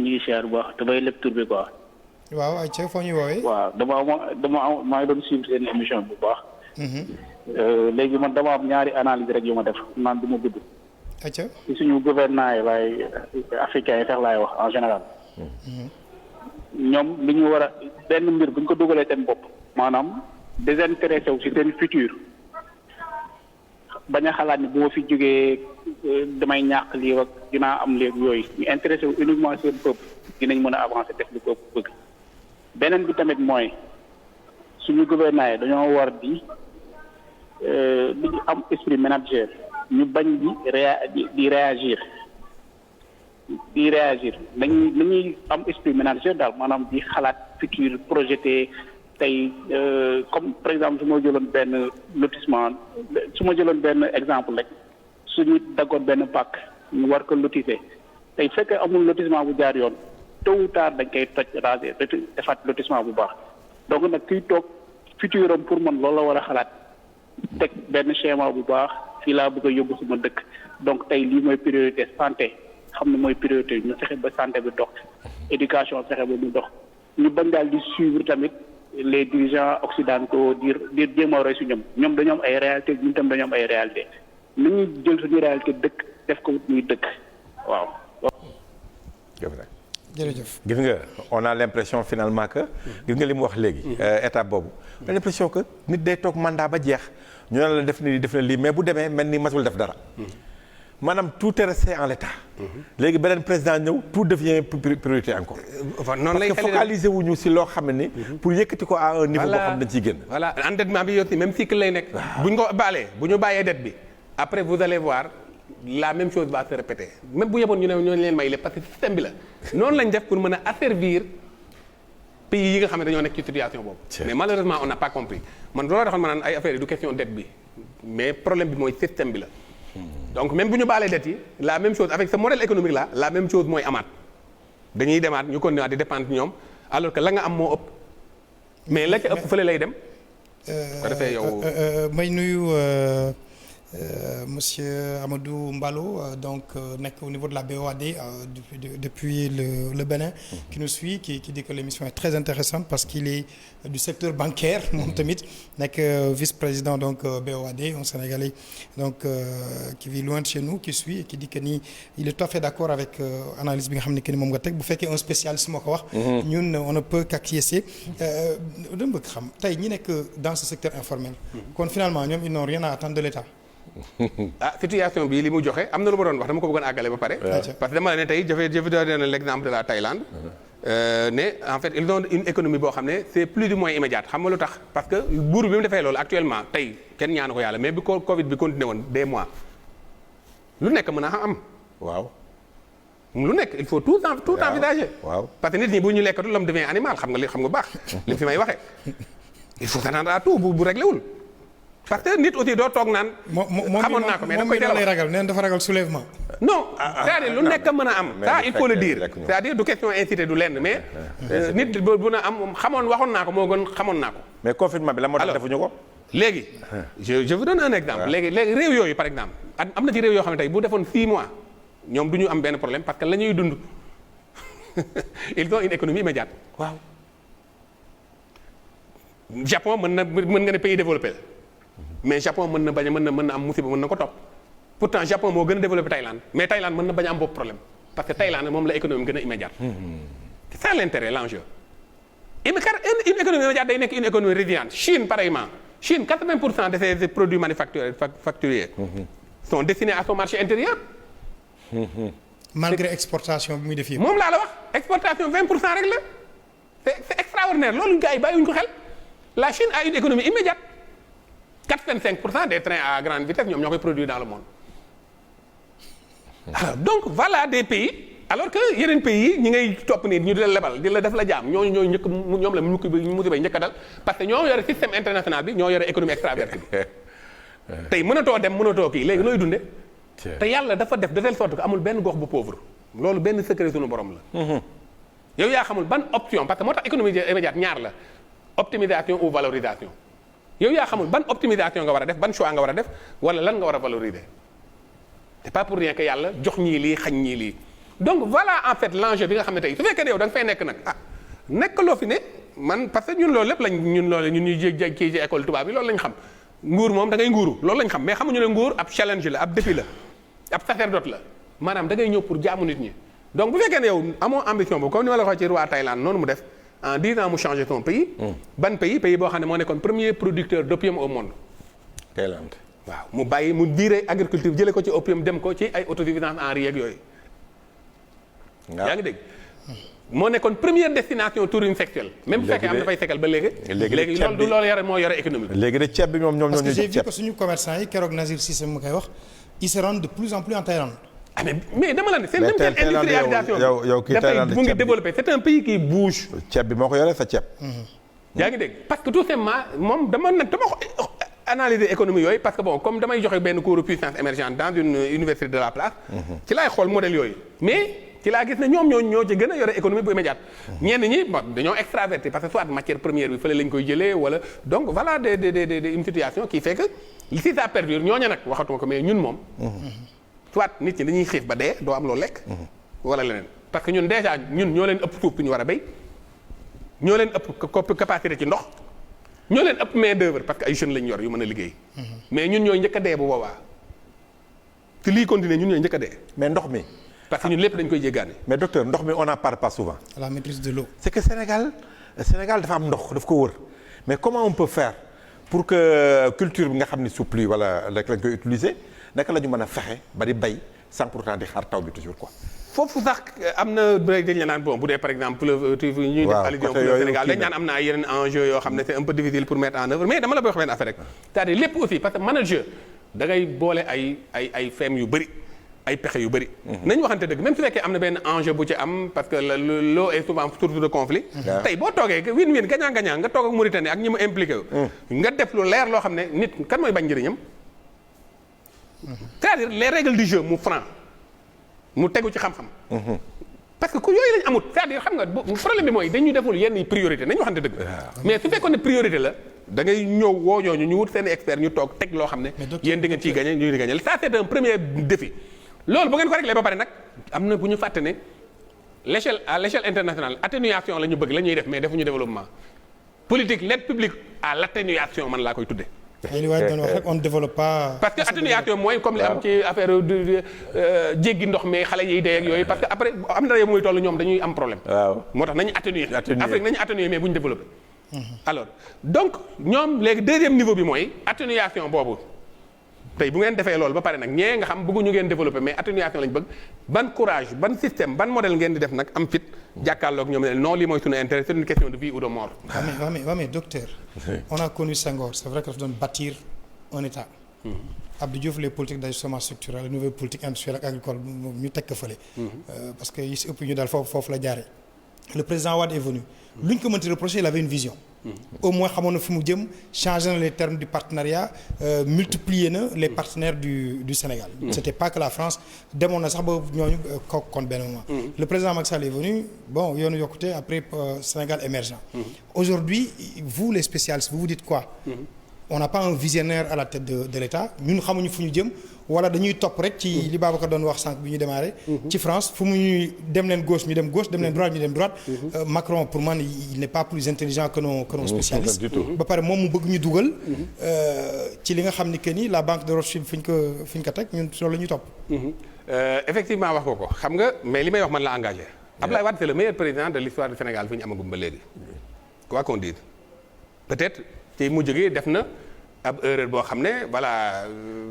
ngi siyaar bu baax damay lépp tur bi quoi. waaw ayca foo ñu woowee. waaw maa ngi doon suivre seen émission bu baax. léegi man dama am ñaari analyse rek yu ma def naan du ma gudd. ayca ci suñu gouvernement yi laay africains yi sax laay wax en général. ñoom li ñu war a benn mbir bu ñu ko dugalee seen bopp. maanaam désintéressé wu si seen futur. bañ a xalaat ni bu ma fi jógee damay ñàkk lii ak dinaa am léegi yooyu ñu intéressé wu uniquement seen peuple dinañ mën a avancer def li ko bëgg. beneen bi tamit mooy suñu gouvernement yi dañoo war di am esprit manager ñu bañ di réagir dañuy am esprit manager daal maanaam di xalaat futur projeté tey comme par exemple su ma jëloon benn exemple rek suñu daggoon benn pàkk ñu war ko lotisser tey fekkee amul lotissement bu jaar yoon tôt ou tard dañ koy toj raser defaat lotissement bu baax donc nag kiy toog futuram pour man loolu la war a xalaat teg benn schéma bu baax fii laa bëgg a yóbbu sama dëkk donc tey lii mooy priorité santé xam ne mooy priorité ñu fexe ba santé bi dox éducation fexe ba mu dox ñu bañ daal di suivre tamit les dirigeants occidentaux di jéem a roy si ñoom dañoo am ay réalité ñun tam dañoo am ay réalité ni ñuy jël suñu réalité dëkk def ko muy dëkk waaw. jërëjëf gis nga on a l'impression finalement que gis nga li mu wax léegi étape boobu on a l'impression que nit day toog mandat ba jeex ñu ne la def na lii mais bu demee mel ni masul def dara maanaam tout est resté en l'état léegi beneen président ñëw tout devient priorité encore noonu lay parce que focaliser wuñu si loo xam ne ni pour yëkkati ko à un niveau boo xam ne dañ ciy génn voilà endettement bi aussi même cycle lay nekk bu ñu ko bu ñu bàyyee dette bi après vous allez voir la même chose va se répéter même bu yeboon ñu ne ñoo leen may lépp parce que système bi la noonu lañ def pour mën a asservir pays yi nga xam ne dañoo nekk ci situation boobu mais malheureusement on n'a pas compris man looloo taxoon ma naan ay affaire yi du question dette bi mais problème bi mooy système bi la donc même bu ñu baalee dette yi la même chose avec ce modèle économique là la même chose mooy amaat dañuy demaat ñu continuer di dépendre ñoom alors que la nga am moo ëpp mais la ca ëpp fële lay dem ko defee yow may nuyu monsieur Amadou Mballo donc nekk au niveau de la BOAD depuis le Bénin qui nous suit qui dit que l'émission est très intéressante parce qu'il est du secteur bancaire moom tamit nekk vice-président donc BOAD un Sénégalais donc qui vit loin de chez nous qui suit et qui dit que ni il est tout à fait d'accord avec analyse bi nga xam ne que ni moom nga teg bu fekkee un spécialiste moo ko wax ñun on ne peut qu'acquiescer dama bëgg xam tey ñi nekk dans ce secteur informel kon finalement ñoom ils n'ont rien à attendre de l'État situation bi li mu joxe am na lu ma doon wax dama ko bëggoon àggale ba pare parce que dama la ne tey je vais donner l'exemple de la Thaïlande ne en fait ils ont une économie boo xam ne c'est plus ou moins immédiate xam nga lu tax parce que buur bi mu defee loolu actuellement tey kenn ñaanu ko yàlla mais bi ko Covid bi continué woon des mois lu nekk mën a am waaw lu nekk il faut tout envisager waaw parce que nit ñi bu ñu lekkatu l'homme devient animal xam nga baax li fi may waxee il faut s'attendre à tout bu réglé wul parce que nit aussi doo toog naan. xamoon naa ko mais da koy lay ragal nee dafa ragal soulèvement. non c'est-à-dire lu nekk mën a am. ça il faut le dire c'est-à-dire du question incité du lenn mais. nit bu na am xamoon waxoon naa ko moo gën xamoon naa ko. mais confinement bi la moo tax defuñu ko. léegi je vous donne un exemple. léegi réew yooyu par exemple am na ci réew yoo xam ne tey bu defoon 6 mois ñoom du ñu am benn problème parce que la ñuy dund ils ont une économie immédiate. waaw Japon mën nga ne pays développé la mais Japon mën na am musiba mën na ko topp pourtant Japon moo gën a développé Thaïlande mais Thaïlande mën na bañ a am boobu problème parce que Thaïlande moom la économie gën a immédiate. c'est ça l'intérêt l'enjeu. une économie immédiate day nekk une économie résiliente Chine pareillement Chine 80% de ses produits manufacturiers sont destinés à son marché intérieur. malgré exportation bi muy def yëpp. moom laa la wax exportation 20% rek la c'est extraordinaire loolu gars yi bàyyiwuñu ko xel la Chine a une économie immédiate 85% des trains à grande vitesse ñoom ñoo koy produire dans le monde. alors donc voilà des pays alors que yeneen pays yi ñi ngay topp nii ñu di la lebal di la def la jaam ñooñu ñooy njëkk ñoom la musiba njëkk a dal parce que ñoo yore système international bi ñoo yore économie extravertie bi tey mënatoo dem mënatoo kii léegi nooy dunde te yàlla dafa def de telle sorte que amul benn gox bu pauvre loolu benn secret suñu borom la. yow yaa xamul ban option parce que moo tax économie immédiate ñaar la optimisation ou valorisation yow yaa xamul ban optimisation nga war a def ban choix nga war a def wala lan nga war a valoriser c'est pas pour rien que yàlla jox ñii lii xañ ñii lii. donc voilà en fait l'enjeu bi nga xam ne tey su fekkee ne yow da nga fay nekk nag nekk loo fi ne man parce que ñun loolu lépp ñun ñuy jég ci école tubaab bi loolu lañ xam nguur moom da ngay nguuru loolu lañ xam mais xamuñu ne nguur ab challenge la ab défi la ab sacerdoce la maanaam da ngay ñëw pour jaamu nit ñi donc bu fekkee ne yow amoo ambition boobu comme ni ma la waxee ci roi Thaïlande noonu mu def en 10 ans mu changé son pays. ban pays boo xam ne moo nekkoon premier producteur d'opium au monde. Thaïlande. waaw mu bàyyi mu viré agriculture jëlee ko ci opium dem ko ci ay autosuffisance en riz ak yooyu. yaa ngi dégg. moo nekkoon première destination tourisme sexuel. même bu fekkee am na fay sekkal ba léegi. léegi loolu du loolu yore moo yore économie. léegi de ceeb bi ñoom ñoo ñu parce que j'ai vu que suñu commerçant yi keroog Nazir Cissé mu koy wax ils se rendent de plus en plus en Thaïlande. ah mais dama la ne c'est même seen industrialisation yow kii Thaïlande mu ngi développé c'est un pays qui bouge. ceeb bi moo ko yore sa ceeb. yaa ngi dégg parce que tout simplement moom dama ko analyser économie yooyu parce que bon comme damay joxe benn cours de puissance émergente dans une université de la place. ci laay xool modèle yooyu mais. ci laa gis ne ñoom ñoo ci gën a yore économie bu immédiate ñenn ñi dañoo extraverti parce que soit matière première bi fële lañ koy jëlee wala donc voilà une situation qui fait que si ça perdure ñooñu nag waxatuma ko mais ñun moom soit nit ñi dañuy xiif ba dee doo am loo lekk wala leneen parce que ñun déjà ñun ñoo leen ëpp suuf bi ñu war a béy ñoo leen ëpp capacité ci ndox ñoo leen ëpp main d'œuvre parce que ay jeunes lañ yor yu mën a liggéey mais ñun ñooy njëkk a dee bu boobaa ci lii continuer ñun ñooy njëkk a dee mais ndox mi parce que ñun lépp dañ koy jéggaane. mais docteur ndox mi on en parle pas souvent. la maîtrise de l'eau. c'est que Sénégal dafa am ndox daf ko wër mais comment on peut faire pour que culture bi nga xam ni sous pluie wala rek lañ koy utiliser naka la ñu mën a fexe ba di bay sans pourtant di xaar taw bi toujours quoi. foofu sax am na dañ la naan bon bu dee par exemple ñuy def allusion pour le Sénégal dañ naan am na ay yeneen enjeux yoo xam ne c'est un peu difficile pour mettre en œuvre mais dama la wax benn affaire rek c'est-à-dire lépp aussi parce que manager da ngay boole ay feem yu bëri. ay pexe yu bëri. nañu waxante dëgg même su fekkee am na benn enjeu bu ci am parce que l'eau est souvent source de conflit. tey boo toogee win-win gagnant nga toog ak Mauritanie ak ñi mu impliqué wu. nga def lu leer loo xam ne nit kan mooy bañ njëriñam. c'est-à-dire les règles du jeu mu franc mu tegu ci xam-xam. parce que ku yooyu lañ amut c'est-à-dire xam nga problème bi mooy dañu deful yenn priorité nañu waxante dëgg. mais su fekkoon ne priorité la. da ngay ñëw woo ñooñu ñu wut seen expert ñu toog teg loo xam ne. yéen di ngeen ciy gagné ñu di gagné ça c'est un premier défi. loolu bu ngeen ko réglé ba pare nag am na bu ñu fàtte ne à l'échelle internationale atténuation la ñu bëgg la ñuy def mais defuñu développement politique l'aide publique à l'atténuation man laa koy tudde on ne développe pas. parce que atténuation mooy comme li am ci affaire jéggi ndox mi xale yiy dee ak yooyu parce que après am na réew muy toll ñoom dañuy am problème. waaw moo tax nañu atténuer. Afrique nañu atténuer mais bu ñu développé. alors donc ñoom léegi deuxième niveau bi mooy atténuation boobu. tey bu ngeen defee loolu ba pare nag ñee nga xam bëgguñu ngeen développer mais atténuation lañ bëgg ban courage ban système ban modèle ngeen di def nag am fit jàkkaarloog ñoom ne non lii mooy suñu intérêt c'est une question de vie ou de mort. mais docteur. on a connu Senghor c'est vrai que dafa doon bâtir un état. Abdou Diouf les politiques d'ajustement structurel les nouvelles politiques industrielles ak agricole ñu teg ko fële. parce que yi si ëpp ñu daal foofu la jaaree. le président Wade est venu. lu ñu ko mënti reprocher il avait une vision. au moins xamoon na fi mu jëm changé na les termes du partenariat multiplié na les partenaires du Sénégal. c'était pas que la France demoon na sax ba ñooñu kon benn moment. le président Macky Sall est venu bon yoonu yokkute après Sénégal émergent. aujourd'hui vous les spécialistes vous dites quoi. on n'a pas un visionnaire à la tête de l'État ñun xamuñu fu ñu jëm wala dañuy topp rek ci li Babacar doon wax sànq bi ñu démarré. ci France fu mu ñuy dem leen gauche ñu dem gauche dem leen droite ñu dem droite. Macron pour man il n'est pas plus intelligent que nos spécialistes. ba pare moom mu bëgg ñu dugal. ci li nga xam ni que ni la banque de Rothschild fi ñu ko teg ñun loolu la ñuy topp. effectivement wax nga ko xam nga mais li may wax man la engagé. Abdoulaye Wade c'est le meilleur président de l'histoire du Sénégal fi ñu amagum ba léegi. quoi qu'on dise peut-être ci mujj gi def na ab erreur boo xam ne voilà.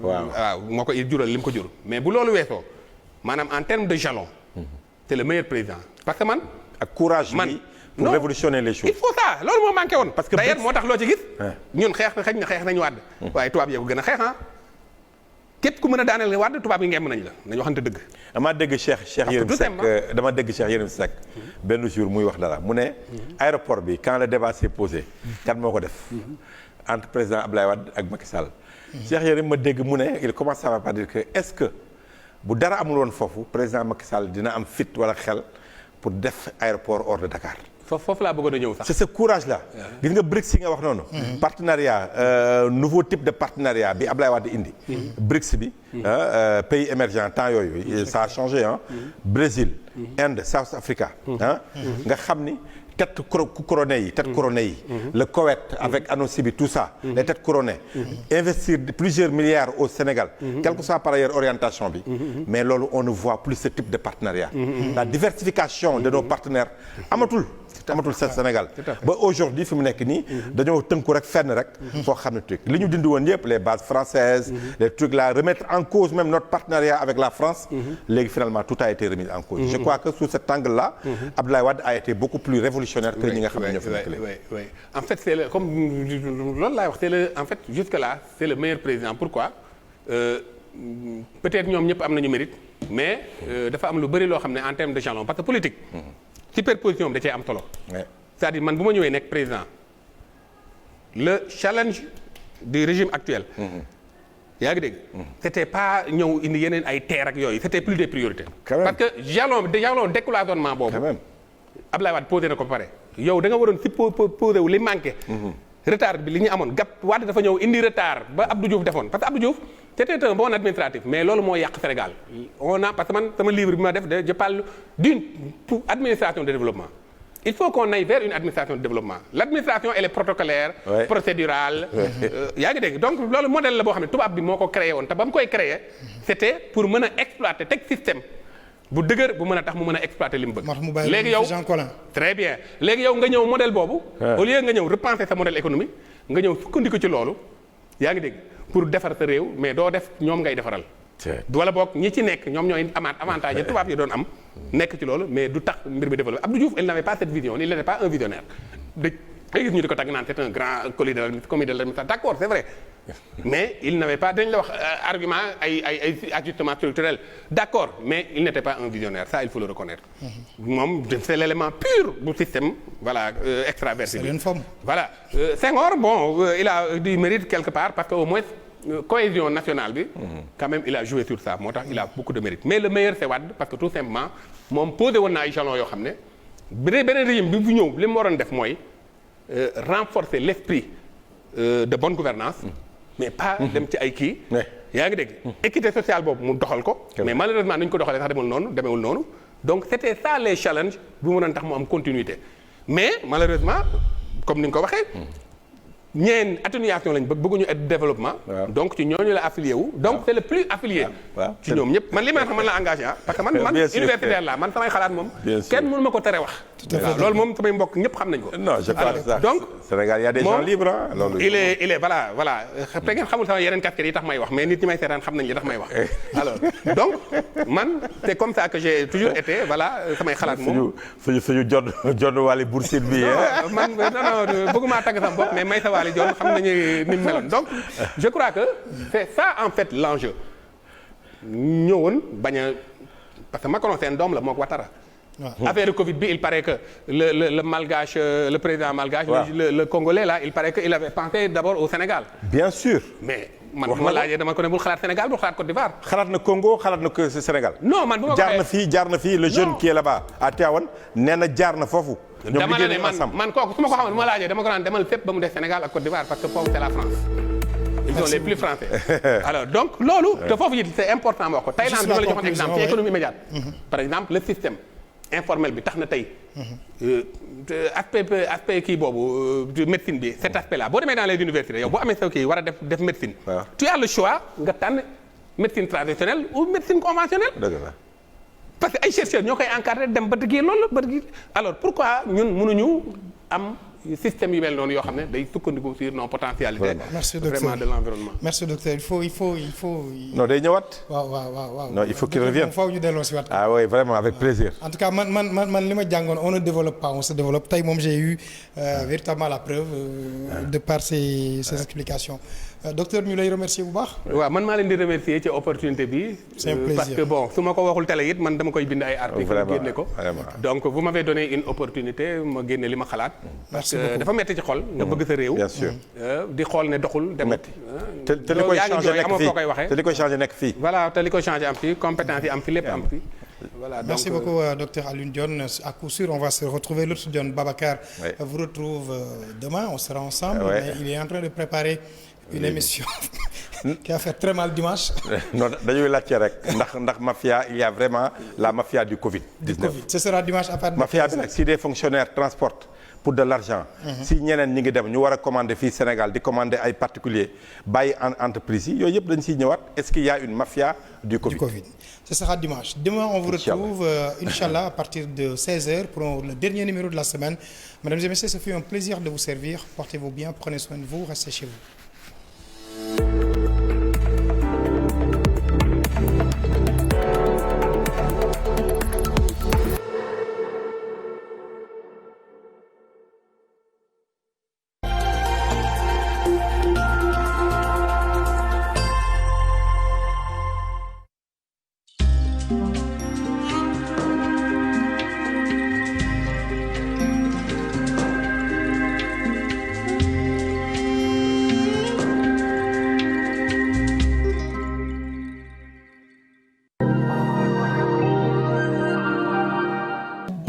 waaw moo ko jural li mu ko jur. mais bu loolu weesoo maanaam en termes de jalon. c'est le meilleur président parce que man. ak courage bi pour révolutionner les choses. il faut ça loolu moo manqué woon. parce que d'ailleurs moo tax loo ci gis. ñun xeex nañu Wade. waaye tubaab yee ko gën a xeex képp ku mën a daaneel Wade tubaab yi ngemm nañ la nañu waxante dëgg. dama dégg Cheikh Yérim Seck benn jour muy wax dara mu ne. aéroport bi quand le débat s'est posé. kan moo ko def. entre président Abdoulaye Wade ak Macky Sall. Cheikh Yérim ma dégg mu ne il commence à dire que est-ce que bu dara amul woon foofu président Macky Sall dina am fit wala xel pour def aéroport hors de Dakar. foofu laa bëggoon a ñëw sax. c'est ce courage là. gis nga BRICS yi nga wax noonu. partenariat nouveau type de partenariat bi Ablaye Wade indi. BRICS bi. pays émergents temps yooyu ça a changé Brésil. Inde South Africa. nga xam ni tête couronnées yi. le Koweït avec Anossi tout ça. les têtes couronnées. investir plusieurs milliards au Sénégal. quelle que soit par ailleurs orientation bi. mais loolu on ne voit plus ce type de partenariat. la diversification de nos partenaires amatul Sénégal ba aujourd'hui fi mu nekk nii dañoo tënku rek fenn rek foo xam ne truc li ñu dindi woon yëpp les bases françaises les trucs là remettre en cause même notre partenariat avec la France léegi finalement tout a été remis en cause je crois que sous cet angle là Abdoulaye Wade a été beaucoup plus révolutionnaire que ñi nga xam ne ñoo fi nekk léegi en fait c'est le comme loolu laay wax c'est le en fait jusque là c'est le meilleur président pourquoi peut-être ñoom ñëpp am nañu mérite mais dafa am lu bëri loo xam ne en termes de jalon parce que politique superposition bi da cee am solo. c'est-à-dire man bu ma ñëwee nekk président le challenge du régime actuel. yaa ngi dégg. c'était pas ñëw indi yeneen ay terre ak yooyu c'était plus des priorités. parce que jalon décloisonnement boobu. Abdoulaye Wade posé na ko ba pare. yow da nga waroon si posé wu li manqué. retard bi li ñu amoon gap Wade dafa ñëw indi retard ba Abdou Diouf defoon parce que Abdou Diouf c'était un bon administratif mais loolu moo yàq Sénégal parce que man sama livre bi ma def je parle d'une administration de développement il faut qu'on aille vers une administration de développement l'administration elle est protocolaire procédurale yaa ngi dégg donc loolu modèle la boo xam ne tubaab bi moo ko créé woon te ba mu koy créé c'était pour mën a exploiter teg système bu dëgër bu mën a tax mu mën a exploiter li mu bëgg léegi yow très bien léegi yow nga ñëw modèle boobu au lieu nga ñëw repenser sa modèle économique nga ñëw sukkandiku ci loolu yaa ngi dégg pour defar sa réew mais doo def ñoom ngay defaral wala boog ñi ci nekk ñoom ñooy amaat avantage yi tubaab yi doon am nekk ci loolu mais du tax mbir mi développé Abdou Diouf il n'avait pas cette vision il n'était pas un visionnaire day gis ñu di ko tagg naan c'est un grand commis de l'administration d'accord c'est vrai mais il n'avait pas dañ la wax argument ay ajustement structurel d'accord mais il n'était pas un visionnaire ça il faut le reconnaître moom c'est l'élément pur du système voilà extraverti bi voilà Senghor bon il a du mérite quelque part parce que au moins cohésion nationale bi quand même il a joué sur ça moo tax il a beaucoup de mérite mais le meilleur c'est Wade parce que tout simplement moom posé woon na ay jalons yoo xam ne beneen régime bi bu ñëw li mu waroon def mooy renforcer l'esprit de bonne gouvernance mais pas dem ci ay kii yaa ngi dégg équité sociale boobu mu doxal ko mais malheureusement nañu ko doxalee sax demewul noonu donc c'était ça les challenges bu mu doon tax mu am continuité mais malheureusement comme ni nga ko waxee ñeen atténuation lañ bëgguñu développement donc ci ñooñu la affilié wu donc c'est le plus affilié ci ñoom ñëpp man li may wax man la engagé parce que man universitaire la man samay xalaat moom kenn mënu ma ko tere wax waaw loolu moom samay mbokk ñëpp xam nañ ko non je crois que ça donc Sénégal y a des gens libres loolu il est voilà peut ngeen xamul sama yeneen casquettes yi tax may wax mais nit ñi may seetaan xam nañ li tax may wax alors donc man c'est comme ça que j'ai toujours été voilà samay xalaat moom suñu jot wàlli Boursine bi man non bëgguma tagg sama bopp mais may sa wàlli joon xam nañu ni mu meloon donc je crois que c'est ça en fait l'enjeu ñëwoon bañ a parce que Macron seen doom la moo ko Ouattara affaire le Covid bi il paraît que le malgache le président malgache le congolais là il paraît que il avait pensé d'abord au Sénégal bien sûr mais man bu ma laajee dama ko ne bul xalaat Sénégal bul xalaat Côte d'Ivoire xalaat na Congo xalaat na ko Sénégal non man bu ma ko jaar na fii le jeune qui est là-bas à Tivaouane nee na jaar na foofu dama ne man kooku su ma ko xamoon bu ma laajee dama ko naan demal fépp ba mu def Sénégal ak Côte d'Ivoire parce que foofu c'est la France ils sont les plus français. alors donc loolu. te foofu it c'est important ma wax ko. Thaïlande bi ma la joxoon exemple ci économie immédiate. par exemple le système informel bi tax na tey. aspect kii boobu médecine bi cet aspect là boo demee dans les universités yow boo amee sa kii war a def médecine. tu as le choix nga tànn médecine traditionnelle ou médecine conventionnelle. dëgg la. parce que ay chercheurs ñoo koy encadré dem ba dëggee loolu ba dëggee alors pourquoi ñun mënuñu am système yu mel noonu yoo xam ne day sukkandiku sur nos potentialités. merci docteur vraiment de l'environnement. merci docteur il faut. non day ñëwaat. waaw. non il faut qu'il revienne. faaw ñu delloo si waat. ah oui vraiment avec plaisir. en tout cas man li ma jàngoon on ne développe pas on se développe tey moom j'ai eu véritablement la preuve de par ces explications. docteur ñu lay remercier bu baax. waaw man maa leen di remercier ci opportunité bi. c'est un plaisir parce que bon su ma ko waxul télé it man dama koy bind ay articles génne ko. donc vous m'avez donné une opportunité ma génne li ma xalaat. parce que dafa metti ci xol. nga bëgg sa réew. bien sûr di xool ne doxul dem. te li koy changé nekk fii te li koy changé nekk fii. voilà te li koy changé am fii compétence yi am fi lépp am fi. voilà merci donc, beaucoup docteur Alioune Dione à coup sûr on va se retrouver l'autre Dione Babacar vous retrouve demain on sera ensemble mais il est en train de préparer une émission qui va faire très mal dimanche. non dañuy laajte rek ndax mafia il y a vraiment la mafia du Covid. ce sera dimanche à partir de mafia bi nag si des fonctionnaires transportent pour de l'argent. si ñeneen ñi ngi dem ñu war a commander fii Sénégal di commander ay particuliers bàyyi entreprise yi yooyu yëpp dañ siy ñëwaat est-ce qu'il y a une mafia du Covid. Ce sera dimanche. Demain, on vous retrouve, Inch'Allah, à partir de 16h pour le dernier numéro de la semaine. Mesdames et messieurs, ce fut un plaisir de vous servir. Portez-vous bien, prenez soin de vous, restez chez vous.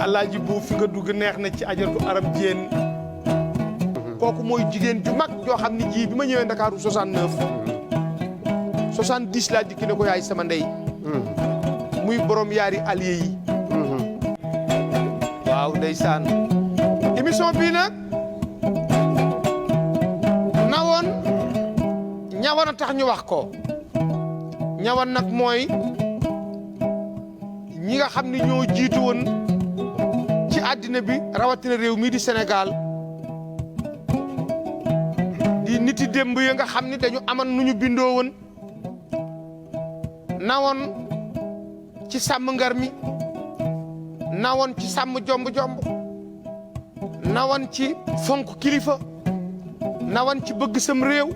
Alaaji bu fi nga dugg neex na ci ajaratu arab jéen kooku mooy jigéen ju mag joo xam ne ji bi ma ñëwee Ndakaaru 69 70 laa dikki ne ko yaay sama ndey muy borom yaari allié yi waaw ndeysaan émission bii nag nawoon ñawoon a tax ñu wax ko ñawoon nag mooy ñi nga xam ne ñoo jiitu woon ci àddina bi rawatina réew mii di Sénégal di niti démb ya nga xam ni dañu aman nu ñu bindoo woon nawoon ci sàmm ngar mi nawoon ci sàmm jomb-jomb nawoon ci fonk kilifa nawoon ci bëgg sam réew